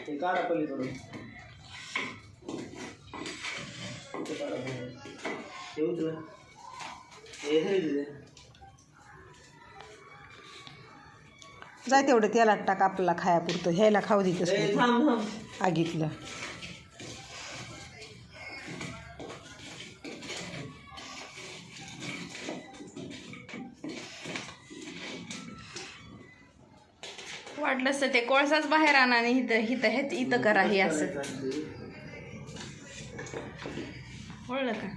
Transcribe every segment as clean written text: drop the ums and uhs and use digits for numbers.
ते काढा पलीकडून ते उचला जाय तेवढं त्याला टाक आपल्याला खायापुरतं ह्याला खाऊ देतच आगीतलं. वाटलंच तर ते कोळसाच बाहेर आणा आणि इथं करा हे असं ओळलं का.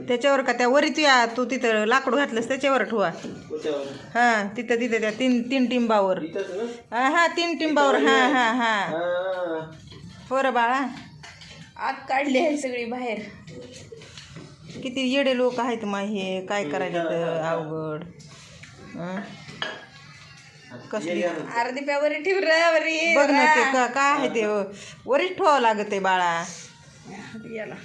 त्याच्यावर का त्या वरी तू तिथं लाकूड घातलंस त्याच्यावर ठेवा. हा तिथं त्या तीन टिंबावर. हा 3 टिंबावर. हा बरं बाळा आग काढली आहे सगळी बाहेर. किती येडे लोक आहेत मा हे काय करायचं अवघड. कसली अर्धी प्यावरी ठेव रे बघ ना ते काय आहे ते वरीच ठेवावं लागत आहे बाळा याला.